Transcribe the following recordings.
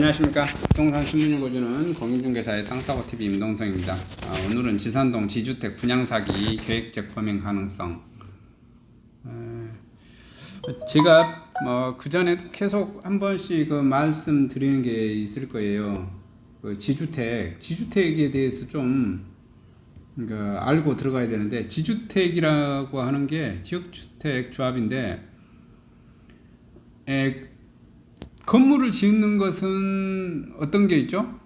안녕하십니까. 부동산 신문 읽어주는 공인중개사의 땅사고TV 임동성입니다. 오늘은 지산동 지주택 분양사기 계획적 범행 가능성. 제가 그 전에 계속 한 번씩 말씀드리는 게 있을 거예요. 지주택에 대해서 좀 알고 들어가야 되는데, 지주택이라고 하는 게 지역주택 조합인데, 건물을 짓는 것은 어떤 게 있죠?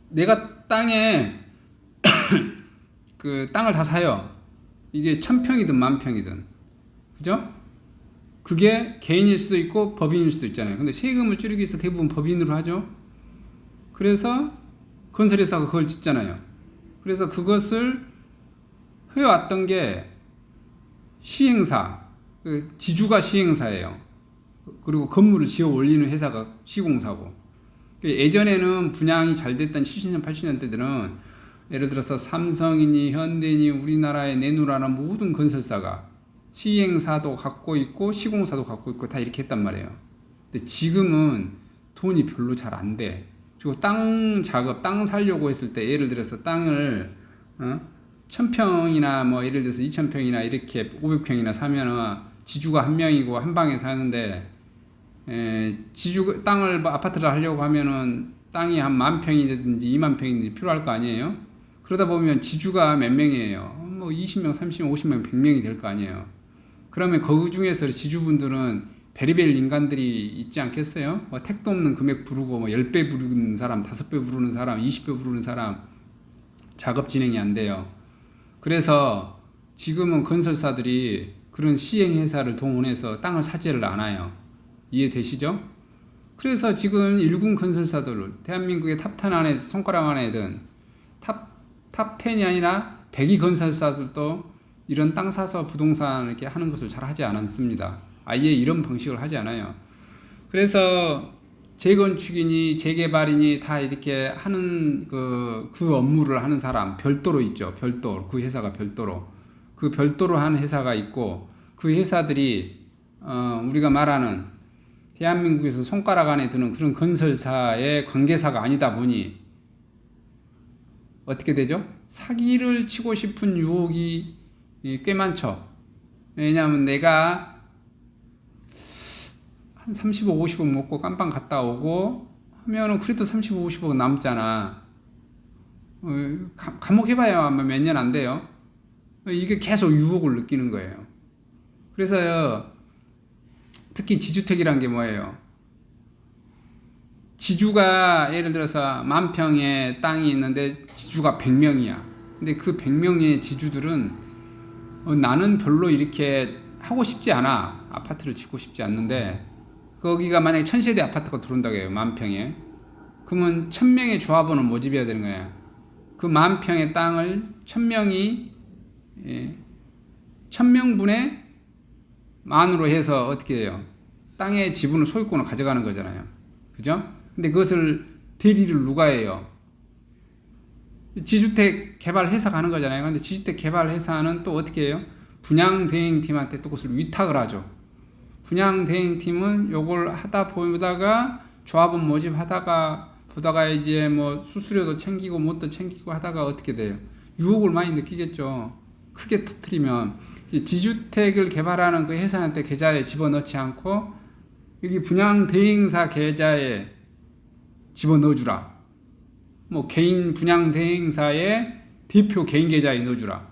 내가 땅에 그 땅을 다 사요. 이게 1000평이든 10,000평이든, 그죠? 그게 개인일 수도 있고 법인일 수도 있잖아요. 근데 세금을 줄이기 위해서 대부분 법인으로 하죠. 그래서 건설회사가 그걸 짓잖아요. 그래서 그것을 해왔던 게 시행사, 지주가 시행사예요. 그리고 건물을 지어 올리는 회사가 시공사고. 예전에는 분양이 잘 됐던 70년, 80년 대들은 예를 들어서 삼성이니 현대니 우리나라에 내놓으라는 모든 건설사가 시행사도 갖고 있고 시공사도 갖고 있고 다 이렇게 했단 말이에요. 근데 지금은 돈이 별로 잘 안 돼. 그리고 땅 작업, 땅 살려고 했을 때 예를 들어서 땅을 1000평이나 뭐 예를 들어서 2000평이나 이렇게 500평이나 사면은 지주가 한 명이고 한 방에 사는데, 지주 땅을 아파트를 하려고 하면은 땅이 한 10,000평이든지 20,000평이든지 필요할 거 아니에요. 그러다 보면 지주가 몇 명이에요. 뭐 20명, 30명, 50명, 100명이 될 거 아니에요. 그러면 그 중에서 지주분들은 베리벨 인간들이 있지 않겠어요? 택도 없는 금액 부르고 10배 부르는 사람, 5배 부르는 사람, 20배 부르는 사람, 작업 진행이 안 돼요. 그래서 지금은 건설사들이 그런 시행회사를 동원해서 땅을 사지를 않아요. 이해되시죠? 그래서 지금 일군 건설사들, 대한민국의 탑10 안에 손가락 안에 든 탑10이 아니라 100위 건설사들도 이런 땅 사서 부동산 이렇게 하는 것을 잘 하지 않습니다. 아예 이런 방식을 하지 않아요. 그래서 재건축이니 재개발이니 다 이렇게 하는 그 업무를 하는 사람 별도로 있죠. 별도, 그 회사가 별도로. 그 별도로 하는 회사가 있고, 그 회사들이 우리가 말하는 대한민국에서 손가락 안에 드는 그런 건설사의 관계사가 아니다 보니 어떻게 되죠? 사기를 치고 싶은 유혹이 꽤 많죠. 왜냐하면 내가 한 30억, 50억 먹고 깜빵 갔다 오고 하면은 그래도 30억, 50억 남잖아. 감옥 해봐야 몇 년 안 돼요. 이게 계속 유혹을 느끼는 거예요. 그래서 특히 지주택이란 게 뭐예요? 지주가 예를 들어서 10,000평의 땅이 있는데 지주가 100명이야. 근데 그 100명의 지주들은 나는 별로 이렇게 하고 싶지 않아. 아파트를 짓고 싶지 않는데, 거기가 만약에 1000세대 아파트가 들어온다고 해요. 10,000평에. 그러면 1000명의 조합원을 모집해야 되는 거야. 그 10,000평의 땅을 1000명이 1000명분의 만으로 해서 어떻게 해요? 땅의 지분을 소유권을 가져가는 거잖아요. 그죠? 근데 그것을 대리를 누가 해요? 지주택 개발 회사가 하는 거잖아요. 근데 지주택 개발 회사는 또 어떻게 해요? 분양 대행팀한테 또 그것을 위탁을 하죠. 분양 대행팀은 요걸 하다 보다가 조합원 모집하다가 보다가 이제 뭐 수수료도 챙기고 뭣도 챙기고 하다가 어떻게 돼요? 유혹을 많이 느끼겠죠. 크게 터뜨리면 지주택을 개발하는 그 회사한테 계좌에 집어넣지 않고 여기 분양 대행사 계좌에 집어넣어주라. 뭐 개인 분양 대행사의 대표 개인 계좌에 넣어주라.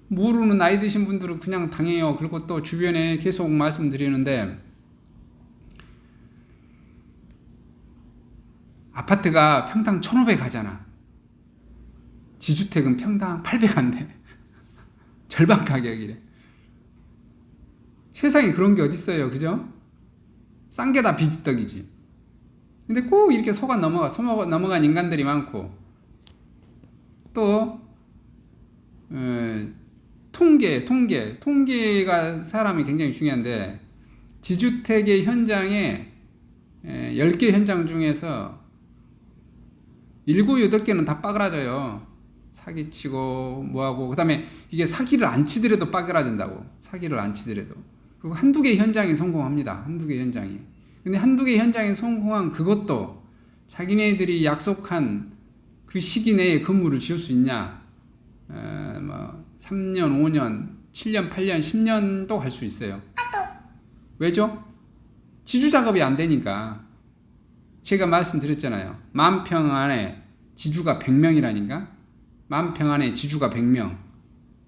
모르는 나이 드신 분들은 그냥 당해요. 그리고 또 주변에 계속 말씀드리는데, 아파트가 평당 1,500 하잖아. 지주택은 평당 800 한대. 절반 가격이래. 세상에 그런 게 어딨어요. 그죠? 싼 게 다 비지떡이지. 근데 꼭 이렇게 속아 넘어간 인간들이 많고, 또 통계가 사람이 굉장히 중요한데, 지주택의 현장에 10개 현장 중에서 7, 8개는 다 빠그라져요. 사기치고 뭐하고. 그 다음에 이게 사기를 안 치더라도 빠그라진다고. 사기를 안 치더라도. 그리고 한두 개 현장이 성공합니다. 한두 개 현장이. 근데 한두 개 현장에 성공한 그것도 자기네들이 약속한 그 시기 내에 건물을 지을 수 있냐? 뭐 3년, 5년, 7년, 8년, 10년도 갈 수 있어요. 왜죠? 지주 작업이 안 되니까. 제가 말씀드렸잖아요. 10,000평 안에 지주가 100명이라니까. 10,000평 안에 지주가 100명.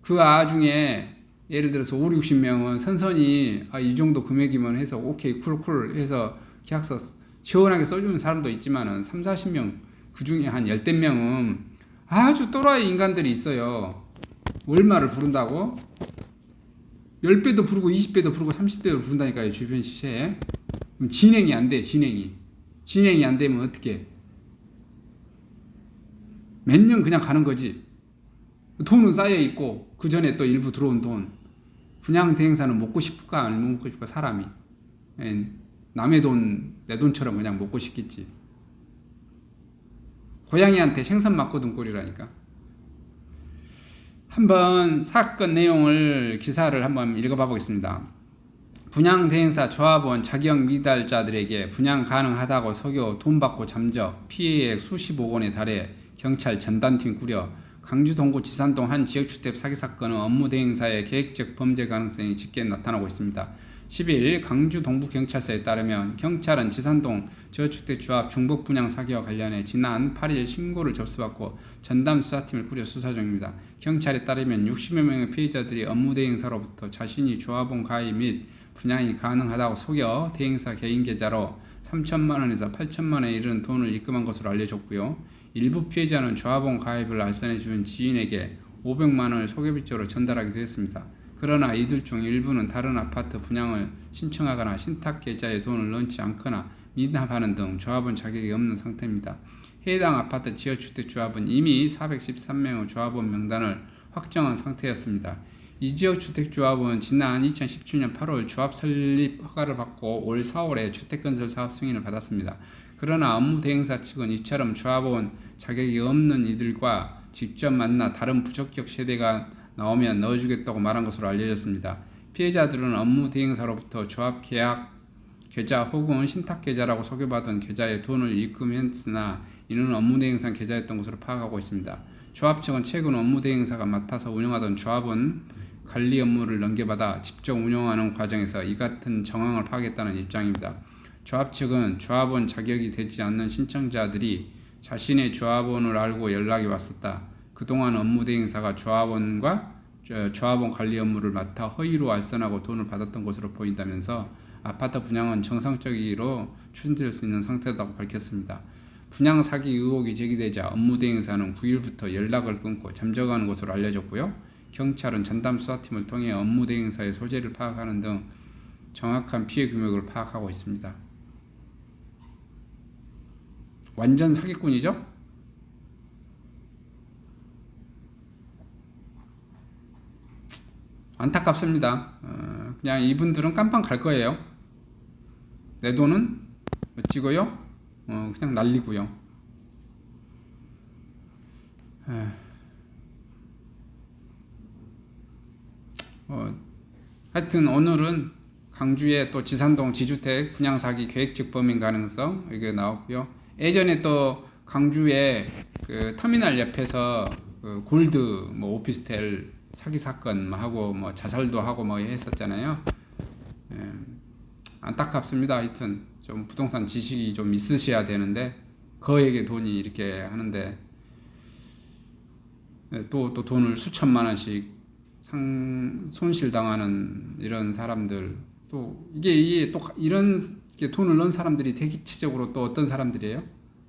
그 중에 예를 들어서 5, 60명은 선선히 이 정도 금액이면 해서 오케이 쿨쿨 해서 계약서 시원하게 써주는 사람도 있지만은 3, 40명 그 중에 한 10대명은 아주 또라이 인간들이 있어요. 얼마를 부른다고? 10배도 부르고 20배도 부르고 30배도 부른다니까요. 주변 시세에. 그럼 진행이 안 돼. 진행이 안 되면 어떻게? 몇 년 그냥 가는 거지. 돈은 쌓여 있고 그 전에 또 일부 들어온 돈. 분양 대행사는 먹고 싶을까 안 먹고 싶을까 사람이. 남의 돈 내 돈처럼 그냥 먹고 싶겠지. 고양이한테 생선 맞거든 꼴이라니까. 한번 사건 내용을 기사를 한번 읽어봐 보겠습니다. 분양 대행사 조합원 자격 미달자들에게 분양 가능하다고 속여 돈 받고 잠적, 피해액 수십억 원에 달해 경찰 전담팀 꾸려. 강주 동구 지산동 한 지역주택 사기 사건은 업무 대행사의 계획적 범죄 가능성이 짙게 나타나고 있습니다. 10일 강주 동부경찰서에 따르면 경찰은 지산동 저주택조합 중복 분양 사기와 관련해 지난 8일 신고를 접수받고 전담 수사팀을 꾸려 수사 중입니다. 경찰에 따르면 60여 명의 피해자들이 업무 대행사로부터 자신이 조합원 가입 및 분양이 가능하다고 속여 대행사 개인 계좌로 3천만 원에서 8천만 원에 이르는 돈을 입금한 것으로 알려졌고요. 일부 피해자는 조합원 가입을 알선해 준 지인에게 500만 원을 소개비적으로 전달하기도 했습니다. 그러나 이들 중 일부는 다른 아파트 분양을 신청하거나 신탁 계좌에 돈을 넣지 않거나 미납하는 등 조합원 자격이 없는 상태입니다. 해당 아파트 지역주택조합은 이미 413명의 조합원 명단을 확정한 상태였습니다. 이 지역주택조합은 지난 2017년 8월 조합 설립 허가를 받고 올 4월에 주택건설 사업 승인을 받았습니다. 그러나 업무 대행사 측은 이처럼 조합원 자격이 없는 이들과 직접 만나 다른 부적격 세대가 나오면 넣어주겠다고 말한 것으로 알려졌습니다. 피해자들은 업무 대행사로부터 조합 계약 계좌 혹은 신탁 계좌라고 소개받은 계좌에 돈을 입금했으나 이는 업무 대행사 계좌였던 것으로 파악하고 있습니다. 조합 측은 최근 업무 대행사가 맡아서 운영하던 조합원 관리 업무를 넘겨받아 직접 운영하는 과정에서 이 같은 정황을 파악했다는 입장입니다. 조합 측은 조합원 자격이 되지 않는 신청자들이 자신의 조합원을 알고 연락이 왔었다. 그동안 업무 대행사가 조합원 관리 업무를 맡아 허위로 알선하고 돈을 받았던 것으로 보인다면서 아파트 분양은 정상적으로 추진될 수 있는 상태라고 밝혔습니다. 분양 사기 의혹이 제기되자 업무 대행사는 9일부터 연락을 끊고 잠적하는 것으로 알려졌고요. 경찰은 전담 수사팀을 통해 업무 대행사의 소재를 파악하는 등 정확한 피해 규모를 파악하고 있습니다. 완전 사기꾼이죠? 안타깝습니다. 그냥 이분들은 깜빵 갈 거예요. 내 돈은 어찌고요? 그냥 날리고요. 하여튼 오늘은 강주의 또 지산동 지주택 분양 사기 계획적 범행 가능성 이게 나왔고요. 예전에 또 강주의 그 터미널 옆에서 그 골드 뭐 오피스텔 사기 사건 하고 뭐 자살도 하고 뭐 했었잖아요. 안타깝습니다. 하여튼 좀 부동산 지식이 좀 있으셔야 되는데 거액의 돈이 이렇게 하는데 또 돈을 수천만 원씩 손실당하는 이런 사람들 또 이게 또 이런 돈을 넣은 사람들이 대기체적으로 또 어떤 사람들이에요?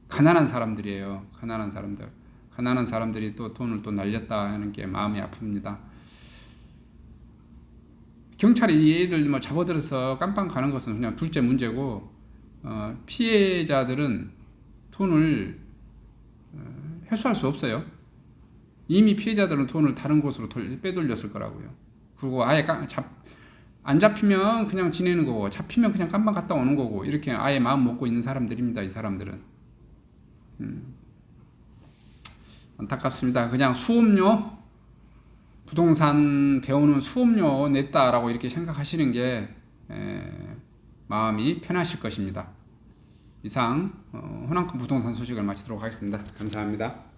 가난한 사람들이에요. 가난한 사람들이 또 돈을 또 날렸다 하는 게 마음이 아픕니다. 경찰이 얘들 뭐 잡아들여서 깜빵 가는 것은 그냥 둘째 문제고 피해자들은 돈을 회수할 수 없어요. 이미 피해자들은 돈을 다른 곳으로 빼돌렸을 거라고요. 그리고 아예 안 잡히면 그냥 지내는 거고 잡히면 그냥 깜빵 갔다 오는 거고 이렇게 아예 마음 먹고 있는 사람들입니다. 이 사람들은. 안타깝습니다. 그냥 수업료 부동산 배우는 수업료 냈다라고 이렇게 생각하시는 게 마음이 편하실 것입니다. 이상 호남권 부동산 소식을 마치도록 하겠습니다. 감사합니다.